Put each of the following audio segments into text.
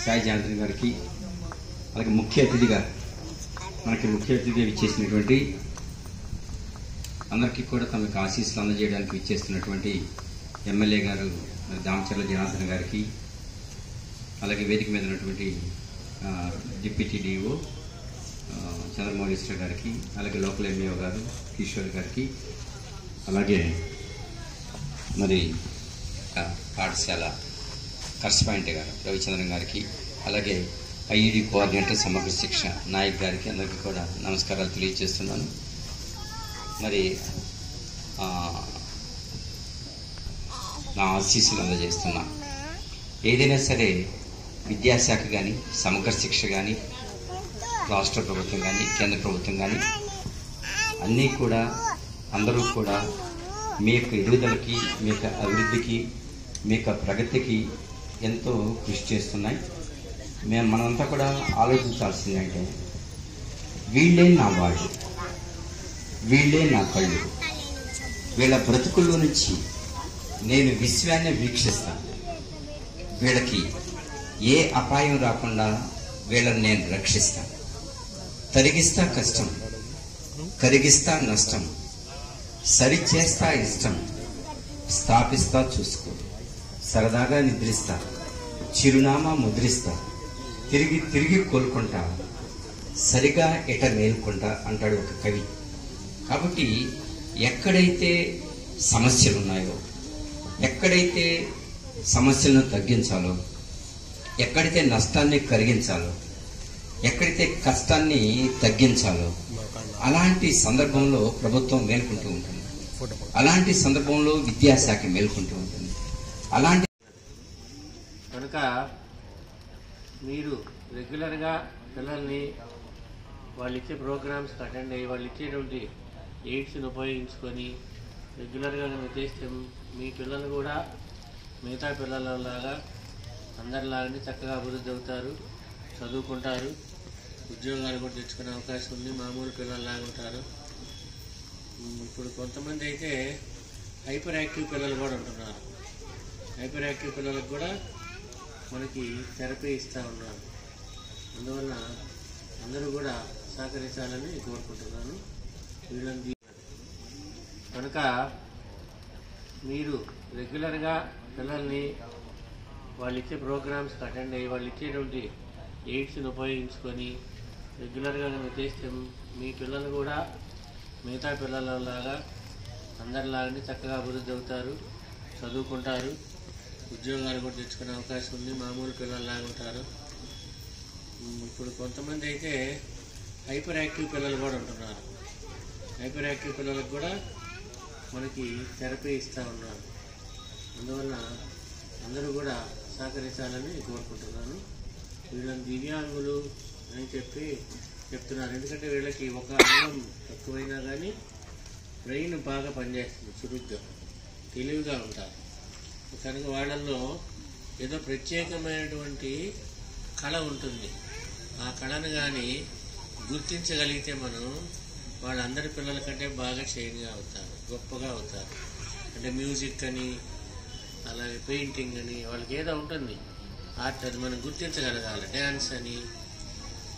సాయి జనార్దన్ గారికి, అలాగే ముఖ్య అతిథిగా విచ్చేసినటువంటి అందరికీ కూడా తమకు ఆశీస్సులు అందజేయడానికి విచ్చేస్తున్నటువంటి ఎమ్మెల్యే గారు దామచర్ల జనార్దన్ గారికి, అలాగే వేదిక మీద ఉన్నటువంటి డిప్యూటీ డిఓ చంద్రమౌళీశ్వర గారికి, అలాగే లోకల్ ఎంఈఓ గారు కిషోర్ గారికి, అలాగే మరి పాఠశాల కరస్పాండెంట్ గారు రవిచంద్రన్ గారికి, అలాగే ఐఈడి కోఆర్డినేటర్ సమగ్ర శిక్ష నాయక్ గారికి అందరికీ కూడా నమస్కారాలు తెలియజేస్తున్నాను. మరి నా ఆశీస్సులు అందజేస్తున్నా. ఏదైనా సరే విద్యాశాఖ కానీ, సమగ్ర శిక్ష కానీ, రాష్ట్ర ప్రభుత్వం కానీ, కేంద్ర ప్రభుత్వం కానీ అన్నీ కూడా అందరూ కూడా మీ యొక్క ఎదుగుదలకి, మీ యొక్క అభివృద్ధికి, మీ యొక్క ప్రగతికి ఎంతో కృషి చేస్తున్నాయి. మనమంతా కూడా ఆలోచించాల్సింది అంటే వీళ్ళే నా వాళ్ళు, వీళ్ళే నా కళ్ళు, వీళ్ళ బ్రతుకుల్లో నుంచి నేను విశ్వాన్ని వీక్షిస్తాను. వీళ్ళకి ఏ అపాయం రాకుండా వీళ్ళని నేను రక్షిస్తాను. తరిగిస్తా కష్టం, కరిగిస్తా నష్టం, సరిచేస్తా ఇష్టం, స్థాపిస్తా చూసుకో, సరదాగా నిద్రిస్తా, చిరునామా ముద్రిస్తా, తిరిగి తిరిగి కోలుకుంటా, సరిగా ఎట మేలుకుంటా అంటాడు ఒక కవి. కాబట్టి ఎక్కడైతే సమస్యలు ఉన్నాయో, ఎక్కడైతే సమస్యలను తగ్గించాలో, ఎక్కడైతే నష్టాన్ని కరిగించాలో, ఎక్కడైతే కష్టాన్ని తగ్గించాలో అలాంటి సందర్భంలో ప్రభుత్వం మేల్కొంటూ ఉంటుంది. అలాంటి సందర్భంలో విద్యాశాఖ మేల్కొంటూ ఉంటుంది. అలాంటి కనుక మీరు రెగ్యులర్గా పిల్లల్ని వాళ్ళు ఇచ్చే ప్రోగ్రామ్స్కి అటెండ్ అయ్యి వాళ్ళు ఇచ్చేటువంటి ఎయిడ్స్ని ఉపయోగించుకొని రెగ్యులర్గా చేస్తే మీ పిల్లలు కూడా మిగతా పిల్లలలాగా అందరిలాగానే చక్కగా అభివృద్ధి అవుతారు, చదువుకుంటారు, ఉద్యోగాలు కూడా తెచ్చుకునే అవకాశం ఉంది, మామూలు పిల్లల్లాగా ఉంటారు. ఇప్పుడు కొంతమంది అయితే హైపర్ యాక్టివ్ పిల్లలు కూడా ఉంటున్నారు. హైపర్ యాక్టివ్ పిల్లలకు కూడా మనకి థెరపీ ఇస్తూ ఉన్నారు. అందువల్ల అందరూ కూడా సహకరించాలని కోరుకుంటున్నాను. వీళ్ళని కనుక మీరు రెగ్యులర్గా పిల్లల్ని వాళ్ళు ఇచ్చే ప్రోగ్రామ్స్కి అటెండ్ అయ్యి వాళ్ళు ఇచ్చేటువంటి ఎయిడ్స్ని ఉపయోగించుకొని రెగ్యులర్గా చేస్తే మీ పిల్లలు కూడా మిగతా పిల్లలలాగా అందరిలాగానే చక్కగా అభివృద్ధి అవుతారు, చదువుకుంటారు, ఉద్యోగాలు కూడా తెచ్చుకునే అవకాశం ఉంది, మామూలు పిల్లల్లాగా ఉంటారు. ఇప్పుడు కొంతమంది అయితే హైపర్ యాక్టివ్ పిల్లలు కూడా ఉంటున్నారు. హైపర్ యాక్టివ్ పిల్లలకు కూడా మనకి థెరపీ ఇస్తూ ఉన్నారు. అందువల్ల అందరూ కూడా సహకరించాలని కోరుకుంటున్నాను. వీళ్ళని దివ్యాంగులు అని చెప్తున్నారు. ఎందుకంటే వీళ్ళకి ఒక అంగం తక్కువైనా కానీ బ్రెయిన్ బాగా పనిచేస్తుంది, చురుగ్గా తెలివిగా ఉంటారు. కనుక వాళ్ళల్లో ఏదో ప్రత్యేకమైనటువంటి కళ ఉంటుంది. ఆ కళను కానీ గుర్తించగలిగితే మనం వాళ్ళందరి పిల్లల కంటే బాగా షైన్గా అవుతారు, గొప్పగా అవుతారు. అంటే మ్యూజిక్ అని, అలాగే పెయింటింగ్ అని, వాళ్ళకి ఏదో ఉంటుంది ఆర్ట్, అది మనం గుర్తించగలగాలి. డ్యాన్స్ అని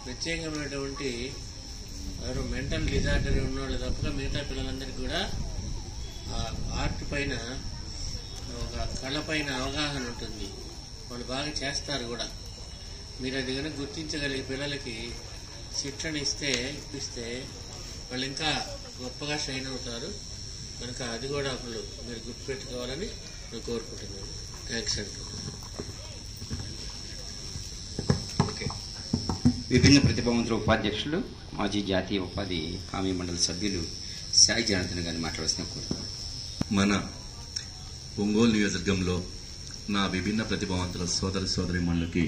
ప్రత్యేకమైనటువంటి ఎవరు మెంటల్ డిజార్డర్ ఉన్నవాళ్ళు తప్పగా మిగతా పిల్లలందరికీ కూడా ఆర్ట్ పైన, ఒక కళ పైన అవగాహన ఉంటుంది. వాళ్ళు బాగా చేస్తారు కూడా. మీరు అది కనుక గుర్తించగలిగే పిల్లలకి శిక్షణ ఇప్పిస్తే వాళ్ళు ఇంకా గొప్పగా షైన్ అవుతారు. కనుక అది కూడా అప్పుడు మీరు గుర్తుపెట్టుకోవాలని నేను కోరుకుంటున్నాను. థ్యాంక్స్ అండి. ఓకే. విభిన్న ప్రతిభావంతుల ఉపాధ్యక్షులు, మాజీ జాతీయ ఉపాధి హామీ మండలి సభ్యులు సాయి జనార్దన్ గారిని మాట్లాడాల్సిన కోరుతాను. మన ఒంగోలు నియోజకవర్గంలో నా విభిన్న ప్రతిభావంతుల సోదరీమణులకి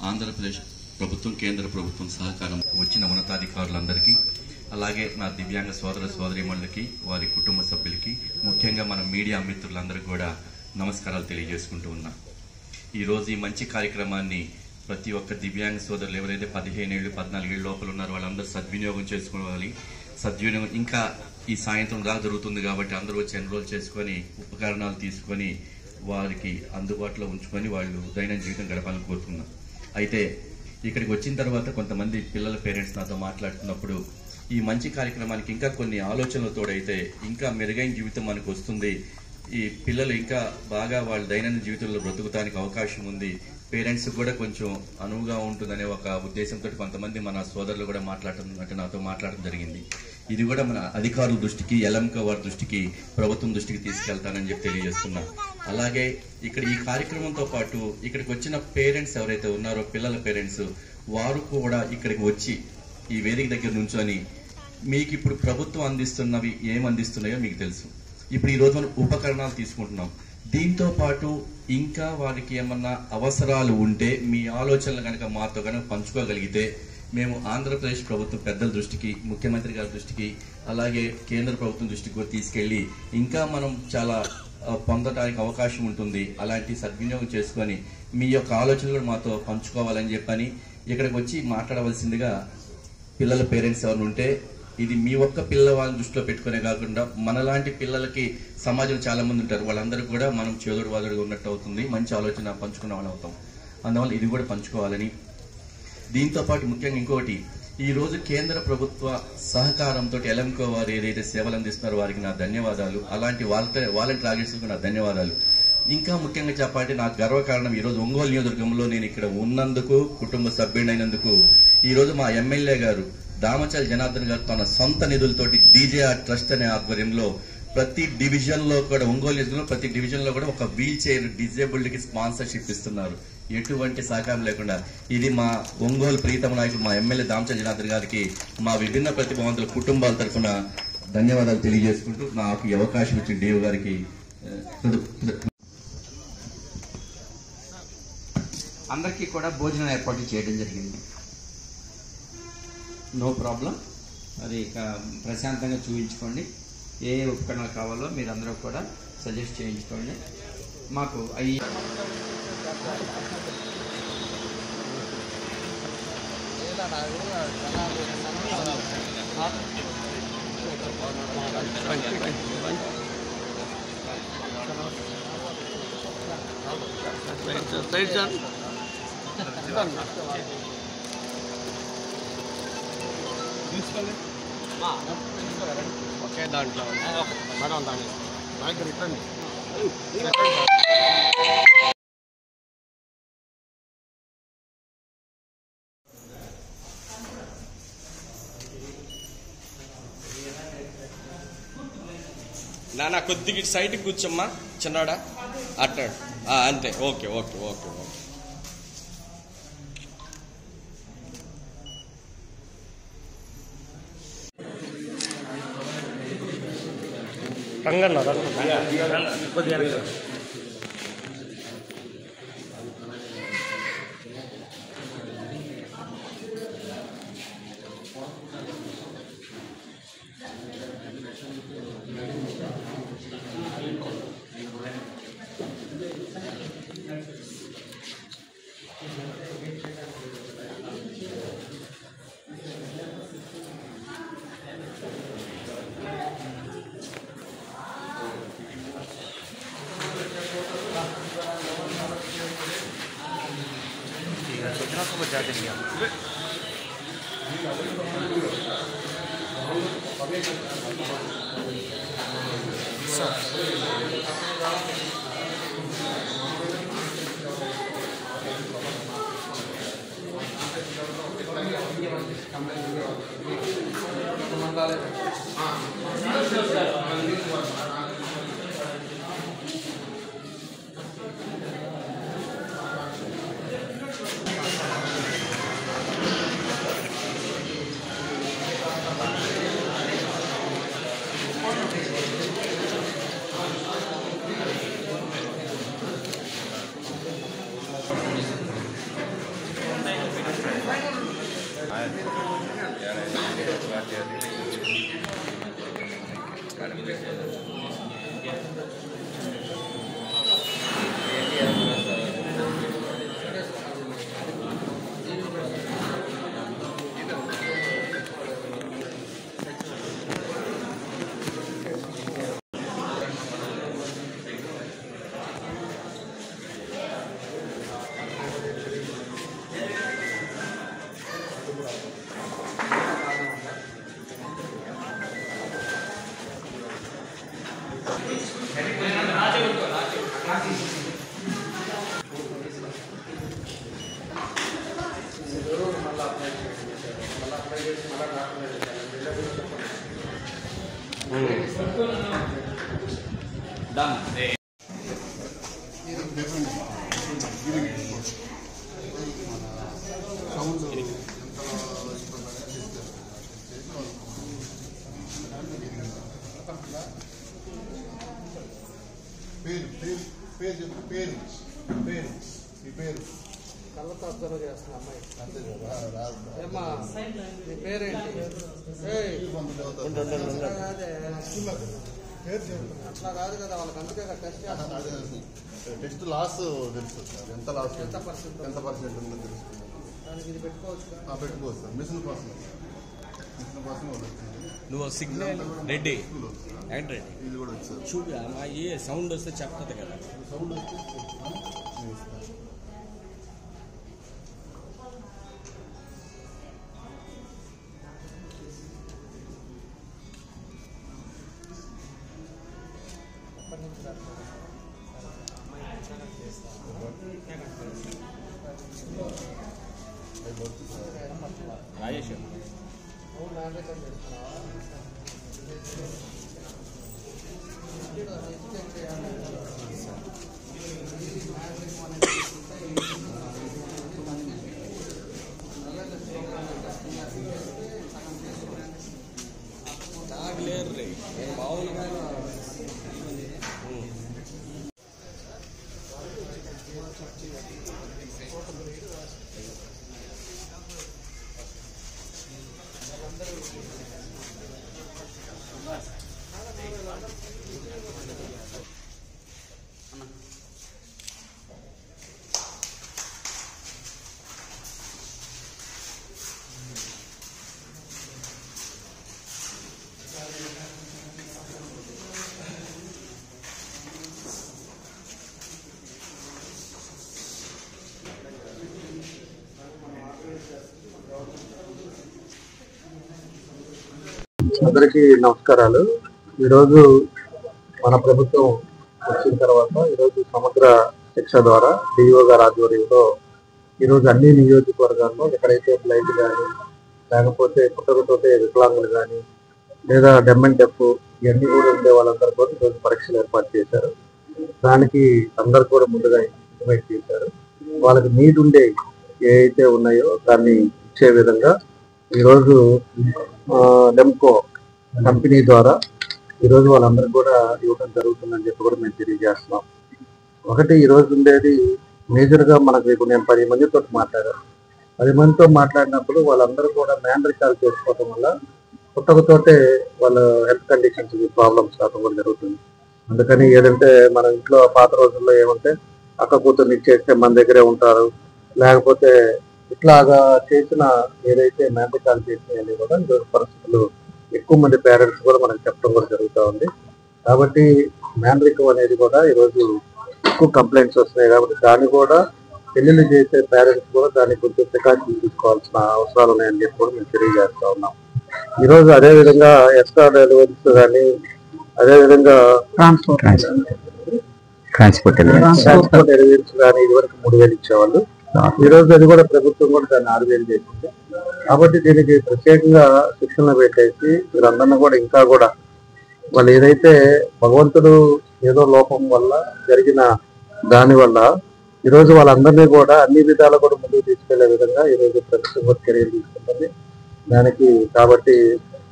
ఆంధ్రప్రదేశ్ ప్రభుత్వం, కేంద్ర ప్రభుత్వం సహకారం వచ్చిన ఉన్నతాధికారులందరికీ, అలాగే నా దివ్యాంగ సోదరీమణులకి, వారి కుటుంబ సభ్యులకి, ముఖ్యంగా మన మీడియా మిత్రులందరికీ కూడా నమస్కారాలు తెలియజేసుకుంటూ ఉన్నా. ఈరోజు ఈ మంచి కార్యక్రమాన్ని ప్రతి ఒక్క దివ్యాంగ సోదరులు ఎవరైతే 15 ఏళ్ళు 14 ఏళ్ళ లోపల ఉన్నారో వాళ్ళందరూ సద్వినియోగం చేసుకోవాలి. సద్వినియోగం ఇంకా ఈ సాయంత్రం దాకా జరుగుతుంది కాబట్టి అందరూ వచ్చి ఎన్రోల్ చేసుకొని ఉపకరణాలు తీసుకొని వారికి అందుబాటులో ఉంచుకొని వాళ్ళు దైనందిన జీవితం గడపాలని కోరుతున్నాం. అయితే ఇక్కడికి వచ్చిన తర్వాత కొంతమంది పిల్లల పేరెంట్స్ నాతో మాట్లాడుతున్నప్పుడు ఈ మంచి కార్యక్రమానికి ఇంకా కొన్ని ఆలోచనలు తోడైతే ఇంకా మెరుగైన జీవితం మనకు వస్తుంది, ఈ పిల్లలు ఇంకా బాగా వాళ్ళ దైనందిన జీవితంలో బ్రతుకుతానికి అవకాశం ఉంది, పేరెంట్స్ కూడా కొంచెం అనువుగా ఉంటుందనే ఒక ఉద్దేశంతో కొంతమంది మన సోదరులు కూడా నాతో మాట్లాడడం జరిగింది. ఇది కూడా మన అధికారుల దృష్టికి, ఎల్ఎంకో వారి దృష్టికి, ప్రభుత్వం దృష్టికి తీసుకెళ్తానని చెప్పి తెలియజేస్తున్నా. అలాగే ఇక్కడ ఈ కార్యక్రమంతో పాటు ఇక్కడికి వచ్చిన పేరెంట్స్ ఎవరైతే ఉన్నారో పిల్లల పేరెంట్స్, వారు కూడా ఇక్కడికి వచ్చి ఈ వేదిక దగ్గర నుంచొని మీకు ఇప్పుడు ప్రభుత్వం అందిస్తున్నవి ఏం అందిస్తున్నాయో మీకు తెలుసు. ఇప్పుడు ఈ రోజు మనం ఉపకరణాలు తీసుకుంటున్నాం. దీంతో పాటు ఇంకా వారికి ఏమన్నా అవసరాలు ఉంటే మీ ఆలోచనలు కనుక మాతో కనుక పంచుకోగలిగితే మేము ఆంధ్రప్రదేశ్ ప్రభుత్వం పెద్దల దృష్టికి, ముఖ్యమంత్రి గారి దృష్టికి, అలాగే కేంద్ర ప్రభుత్వం దృష్టికి కూడా తీసుకెళ్లి ఇంకా మనం చాలా పొందడానికి అవకాశం ఉంటుంది. అలాంటి సద్వినియోగం చేసుకొని మీ యొక్క ఆలోచనలు కూడా మాతో పంచుకోవాలని చెప్పని ఇక్కడికి వచ్చి మాట్లాడవలసిందిగా పిల్లల పేరెంట్స్ ఎవరు ఉంటే, ఇది మీ ఒక్క పిల్లవాళ్ళని దృష్టిలో పెట్టుకునే కాకుండా మనలాంటి పిల్లలకి సమాజంలో చాలా మంది ఉంటారు, వాళ్ళందరూ కూడా మనం చేదోడు వాదోడుగా ఉన్నట్టు అవుతుంది, మంచి ఆలోచన పంచుకున్న వాళ్ళు అవుతాం. అందువల్ల ఇది కూడా పంచుకోవాలని, దీంతో పాటు ముఖ్యంగా ఇంకోటి, ఈ రోజు కేంద్ర ప్రభుత్వ సహకారంతో ఎల్ఎంకో వారు ఏదైతే సేవలు అందిస్తున్నారో వారికి నా ధన్యవాదాలు. అలాంటి వాలంటీర్ ఆర్గనైజేషన్కు నా ధన్యవాదాలు. ఇంకా ముఖ్యంగా చెప్పాలంటే నాకు గర్వకారణం ఈ రోజు ఒంగోలు నియోజకవర్గంలో నేను ఇక్కడ ఉన్నందుకు, కుటుంబ సభ్యుడైనందుకు. ఈ రోజు మా ఎమ్మెల్యే గారు దామచల్ జనార్దన్ గారు తన సొంత నిధులతోటి డీజేఆర్ ట్రస్ట్ అనే ఆధ్వర్యంలో ప్రతి డివిజన్ లో కూడా, ఒంగోలు నియోజకవర్గంలో ప్రతి డివిజన్ లో కూడా ఒక వీల్ చైర్ డిజేబుల్డ్ కి స్పాన్సర్షిప్ ఇస్తున్నారు, ఎటువంటి సహకారం లేకుండా. ఇది మా ఒంగోలు ప్రీతమ నాయకుడు మా ఎమ్మెల్యే దామచల్ జనార్దన్ గారికి మా విభిన్న ప్రతిభావంతుల కుటుంబాల తరఫున ధన్యవాదాలు తెలియజేసుకుంటూ నాకు ఈ అవకాశం ఇచ్చిన డిఓ గారికి అందరికీ కూడా భోజనం ఏర్పాటు చేయడం జరిగింది. No problem. అది ఇక ప్రశాంతంగా చూపించుకోండి. ఏ ఉపకరణాలు కావాలో మీరు అందరూ కూడా సజెస్ట్ చేయించుకోండి. మాకు అవి ఒకే దాంట్లో మేడం దాంట్లో రిటర్న్ నాన్న కొద్దిగా సైడ్కి కూర్చోమ్మా చిన్నాడా అట్టాడు అంతే. Okay okay okay okay. Ranganna కొద్దిగా కళ్ళతో అబ్జర్వ్ చేస్తున్నా అమ్మాయి. ఏమ్మా నీ పేరేంటి? అట్లా కాదు కదా, వాళ్ళకి అందుకే టెస్ట్ చేస్తాను. టెస్ట్ లాస్ తెలుసు సార్, ఎంత లాస్ ఎంత పర్సెంట్ ఉందో తెలుసుకుంటాం. దానికి ఇది పెట్టుకోవచ్చు. పెట్టుకోవచ్చు సార్. మిషన్ కోసం నువ్వు సిగ్నల్ రెడ్డి రెడ్డి ఇది కూడా వచ్చారు. చూడు అమ్మాయి సౌండ్ వస్తే చెప్తుంది కదా. సౌండ్ వస్తే రాజేష్ నువ్వు నాగరికం చేస్తున్నావా? నాకు లేరు రే, నేను మామూలుగా అందరికీ నమస్కారాలు. ఈరోజు మన ప్రభుత్వం వచ్చిన తర్వాత ఈరోజు సమగ్ర శిక్ష ద్వారా డిఓ గారి ఆధ్వర్యంలో ఈరోజు అన్ని నియోజకవర్గాల్లో ఎక్కడైతే బ్లైండ్ కానీ లేకపోతే పుట్టకతోటే వికలాంగులు కానీ లేదా డెమ్ అండ్ డెఫ్ ఇవన్నీ కూడా ఉండే వాళ్ళందరూ కూడా ఈరోజు పరీక్షలు ఏర్పాటు చేశారు. దానికి అందరు కూడా ముందుగా ఇన్వైట్ చేశారు. వాళ్ళకి నీడ్ ఉండే ఏవైతే ఉన్నాయో దాన్ని ఇచ్చే విధంగా ఈరోజు డెమ్కో కంపెనీ ద్వారా ఈరోజు వాళ్ళందరికీ కూడా ఇవ్వడం జరుగుతుందని చెప్పి కూడా మేము తెలియజేస్తున్నాం. ఒకటి ఈరోజు ఉండేది మేజర్గా మనకు ఇప్పుడు నేను 10 మందితో మాట్లాడాను. 10 మందితో మాట్లాడినప్పుడు వాళ్ళందరూ కూడా మ్యాండరికాలు చేసుకోవడం వల్ల పుట్టకతోటే వాళ్ళ హెల్త్ కండిషన్స్ ప్రాబ్లమ్స్ రావడం కూడా జరుగుతుంది. అందుకని ఏదంటే మన ఇంట్లో పాత రోజుల్లో ఏమంటే అక్క కూతుర్ని ఇచ్చేస్తే మన దగ్గరే ఉంటారు, లేకపోతే ఇట్లాగా చేసిన ఏదైతే మ్యాండరికాలు చేసినవి కూడా ఈరోజు పరిస్థితులు ఎక్కువ మంది పేరెంట్స్ కూడా మనకు చెప్పడం కూడా జరుగుతూ ఉంది. కాబట్టి మ్యాండరికం అనేది కూడా ఈరోజు ఎక్కువ కంప్లైంట్స్ వస్తున్నాయి. కాబట్టి దాన్ని కూడా పెళ్లిళ్ళు చేసే పేరెంట్స్ కూడా దానికి కొంచెం ప్రికాషన్స్ తీసుకోవాల్సిన అవసరాలు ఉన్నాయని చెప్పి కూడా మేము తెలియజేస్తా ఉన్నాం. ఈరోజు అదేవిధంగా ఎక్స్ట్రా డెలివరీస్ కానీ అదేవిధంగా ట్రాన్స్పోర్ట్ డెలివరీస్ కానీ ఇదివరకు 3000 ఇచ్చేవాళ్ళు. ఈరోజు అది కూడా ప్రభుత్వం కూడా దాన్ని 6000 చేసింది. కాబట్టి దీనికి ప్రత్యేకంగా శిక్షణ పెట్టేసి వీళ్ళందరినీ కూడా ఇంకా కూడా వాళ్ళు ఏదైతే భగవంతుడు ఏదో లోపం వల్ల జరిగిన దాని వల్ల ఈరోజు వాళ్ళందరినీ కూడా అన్ని విధాలు కూడా ముందుకు తీసుకెళ్లే విధంగా ఈరోజు ప్రభుత్వం కూడా చర్యలు తీసుకుంటుంది. దానికి కాబట్టి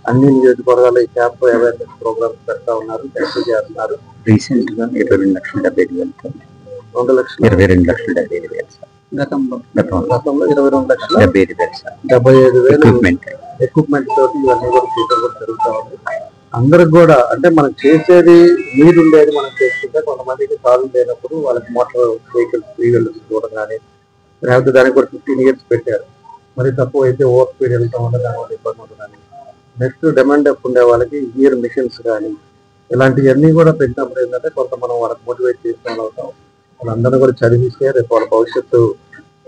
అన్ని నియోజకవర్గాల్లో ఈ క్యాంప్ అవేర్నెస్ ప్రోగ్రామ్స్ పెడతా ఉన్నారు, టెస్ట్ చేస్తున్నారు. రీసెంట్ గా 22,72,000 గతంలో 22,75,000 ఎక్విప్మెంట్ తోటి ఇవన్నీ కూడా చేయడం కూడా జరుగుతూ ఉంది. అందరికి కూడా అంటే మనం చేసేది నీరు ఉండేది మనం చేసుకుంటే కొంతమందికి సాల్వ్ లేనప్పుడు వాళ్ళకి మోటార్ వెహికల్స్ 3 వీలర్స్ కూడా కానీ లేకపోతే దానికి కూడా 15 years పెట్టారు. మరి తక్కువ అయితే ఓవర్ స్పీడ్ వెళ్తాం వల్ల దానివల్ల ఇబ్బంది ఉంటుందని నెక్స్ట్ డిమాండ్ ఉండే వాళ్ళకి ఇయర్ మిషన్స్ కానీ ఇలాంటివన్నీ కూడా పెట్టినప్పుడు ఏంటంటే కొంత మనం వాళ్ళకి మోటివేట్ చేసిన అవుతాం. వాళ్ళందరూ కూడా చదివిస్తే రేపు వాళ్ళ భవిష్యత్తు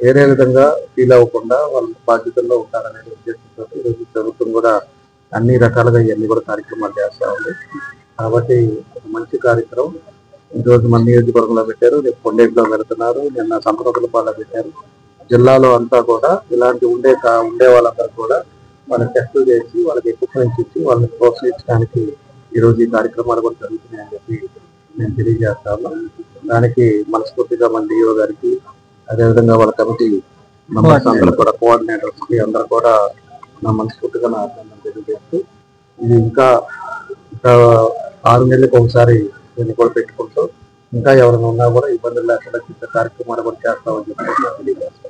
వేరే విధంగా ఫీల్ అవ్వకుండా వాళ్ళ బాధ్యతల్లో ఉంటారనే ఉద్దేశంతో ఈరోజు ప్రభుత్వం కూడా అన్ని రకాలుగా ఇవన్నీ కూడా కార్యక్రమాలు చేస్తూ ఉంది. కాబట్టి ఒక మంచి కార్యక్రమం ఈరోజు మన నియోజకవర్గంలో పెట్టారు, రేపు కొండేపులో పెడుతున్నారు, నిన్న సంపదలపాల పెట్టారు. జిల్లాలో అంతా కూడా ఇలాంటి ఉండే వాళ్ళందరూ కూడా వాళ్ళకి టెస్టులు చేసి వాళ్ళకి ఎక్విప్మెంట్స్ ఇచ్చి వాళ్ళని ప్రోత్సహించడానికి ఈరోజు ఈ కార్యక్రమాలు కూడా జరుగుతున్నాయని చెప్పి నేను తెలియజేస్తాను. దానికి మనస్ఫూర్తిగా మన డిఓ గారికి, అదేవిధంగా వాళ్ళ కమిటీ మెంబర్స్ అందరూ కూడా, కోఆర్డినేటర్స్ కి అందరూ కూడా నా మనస్ఫూర్తిగా నా అభినందన తెలియజేస్తూ, ఇది ఇంకా 6 నెలలకు ఒకసారి దీన్ని కూడా పెట్టుకుంటూ ఇంకా ఎవరైనా ఉన్నా కూడా ఇబ్బందులు లేకుండా కార్యక్రమాలు కూడా చేస్తామని చెప్పి తెలియజేస్తాం.